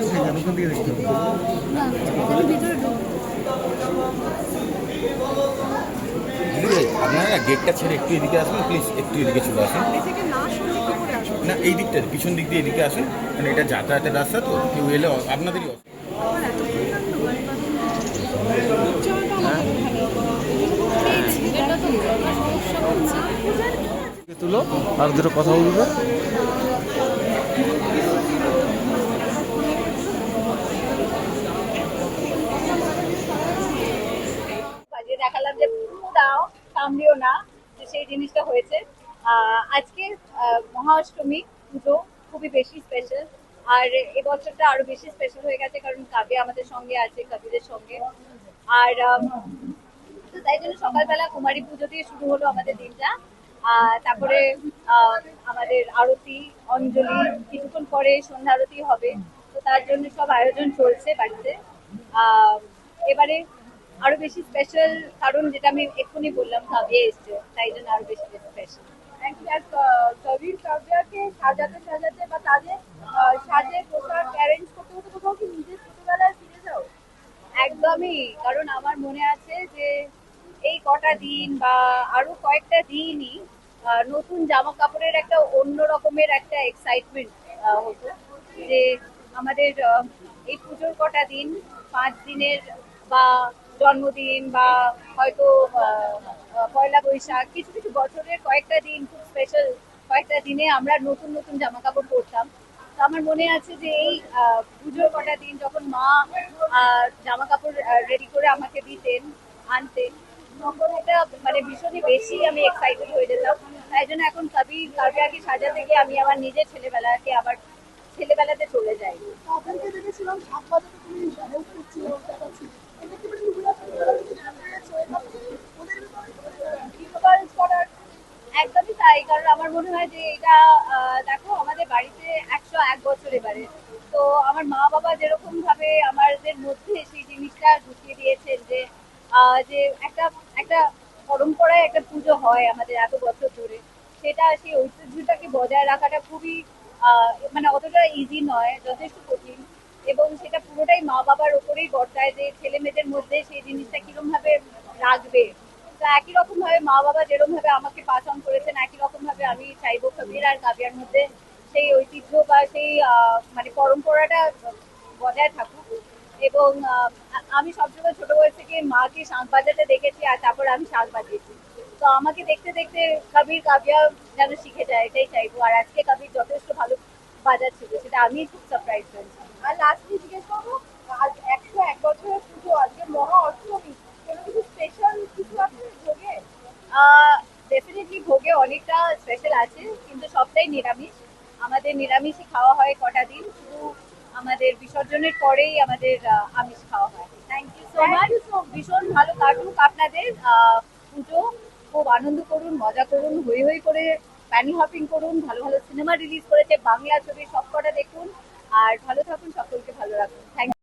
ওখান থেকে দেখতে হবে। না, আমি ভিতরে ঢুকবো। দিদি আপনারা গেটটা ছেড়ে একটু এদিকে আসুন, প্লিজ একটু এদিকে চলে আসুন। সামনে থেকে না শুনলে কি করে আসবো? না এই দিকটা পিছন দিক দিয়ে এদিকে আসুন, মানে এটা যাতায়াতের রাস্তা তো কেউ এলে আপনাদেরই আমার এতক্ষণ লাগলো গাড়ি বাঁধতে। উচ্চারণটা আমার ভালো পেয়েছি, এটা তো আমার সমস্যা হচ্ছে। পূজার কি আছে? তুলো আর দুটো কথা বলবে। বাজিয়ে দেখালাম যে দাও সামলিও না, যে সেই জিনিসটা হয়েছে। আজকে মহাষ্টমী পুজো খুবই বেশি স্পেশাল, আর এবছরটা আরো বেশি স্পেশাল হয়ে গেছে কারণ কাব্য আমাদের সঙ্গে আছে, কবিদের সঙ্গে। আর তো তাই জন্য সকালবেলা কুমারী পুজো দিয়ে শুরু হলো আমাদের দিনটা। তারপরে আমাদের আরতি, অঞ্জলি, কিছুক্ষণ পরে সন্ধ্যা আরতি হবে। তো তার জন্য সব আয়োজন চলছে বাড়িতে। আহ, এবারে আরো বেশি স্পেশাল, কারণ যেটা আমি এক্ষুনি বললাম কাব্য এসছে, তাই জন্য আরো বেশি স্পেশাল। কবির কাব্যকে সাজাতে সাজাতে বা তাদের সাজে পোশাক অ্যারেঞ্জ করতে করতে কোথাও কি নিজের ছোটবেলায় ফিরে যাও? একদমই, কারণ আমার মনে আছে যে এই কটা দিন বা আরো কয়েকটা দিনই নতুন জামা কাপড়ের একটা অন্য রকমের একটা এক্সাইটমেন্ট হতো। যে আমাদের এই পুজোর কটা দিন, 5 দিনের বা জন্মদিন বা হয়তো পয়লা বৈশাখ, কিছু কিছু বছরের কয়েকটা দিন খুব স্পেশাল, কয়েকটা দিনে আমরা নতুন নতুন জামা কাপড় পরতাম। তো আমার মনে আছে যে এই পুজোর কটা দিন যখন মা জামা কাপড় রেডি করে আমাকে দিতেন, আনতেন, তখন এটা মানে ভীষণই বেশি আমি এক্সাইটেড হয়ে যেতাম। তাই জন্য এখন কাবিয়াকে সাজাতে গিয়ে আমি আমার নিজের ছেলেবেলাকে আবার ছেলেবেলাতে চলে যাই। আপনাকে দেখেছিলাম সাত বাজারে তুমি হেল্প করছিলে, ইনভালভ করার একদমই তাই, কারণ আমার মনে হয় যে এটা দেখো আমাদের বাড়িতে 101 বছর এবারে। তো আমার মা বাবা যেরকম ভাবে আমাদের মধ্যে সেই জিনিসটা ঢুকিয়ে দিয়েছেন যে যে একটা একটা পরম্পরায় একটা পুজো হয় আমাদের এত বছর ধরে, সেটা সেই ঐতিহ্যটাকে বজায় রাখাটা খুবই মানে অতটা ইজি নয়, যথেষ্ট কঠিন। এবং সেটা পুরোটাই মা বাবার ওপরেই বর্তায় যে ছেলে মেয়েদের মধ্যে সেই জিনিসটা কিরকম ভাবে রাখবে। তো একই রকম ভাবে মা বাবা যেরকম ভাবে আমাকে পাস অন করেছেন, একই রকম ভাবে আমি চাইবো কবির আর কাবিয়ার মধ্যে সেই ঐতিহ্য বা সেই মানে পরম্পরাটা বজায় থাকুক। এবং আমি সবসময় ছোট বয়স থেকে মাকে শাঁখ বাজাতে দেখেছি, আর তারপর আমি শাঁখ বাজিয়েছি। তো আমাকে দেখতে দেখতে কবির কাবিয়া যেন শিখে যায়, এটাই চাইবো। আর আজকে কবির যথেষ্ট ভালো বাজাচ্ছিল, সেটা আমি খুব সারপ্রাইজ হয়েছি। আর লাস্টলি জিজ্ঞেস করবো, আজ 101 বছরের পুজো, আজকে মহা অষ্টমী, কোনো কিছু স্পেশাল কিছু আছে ভোগে? ডেফিনেটলি ভোগে অনেকটা স্পেশাল আছে, কিন্তু সবটাই নিরামিষ। আমাদের নিরামিষই খাওয়া হয় কটা দিন, শুধু আমাদের বিসর্জনের পরেই আমাদের আমিষ খাওয়া হয়। Thank you so much. ভীষণ ভালো কাটুক আপনাদের পুজো, খুব আনন্দ করুন, মজা করুন, হই হই করে প্যানি হপিং করুন, ভালো ভালো সিনেমা রিলিজ করেছে বাংলা ছবি, সব কটা দেখুন। আর ভালো থাকুন, সকলকে ভালো রাখুন। থ্যাংক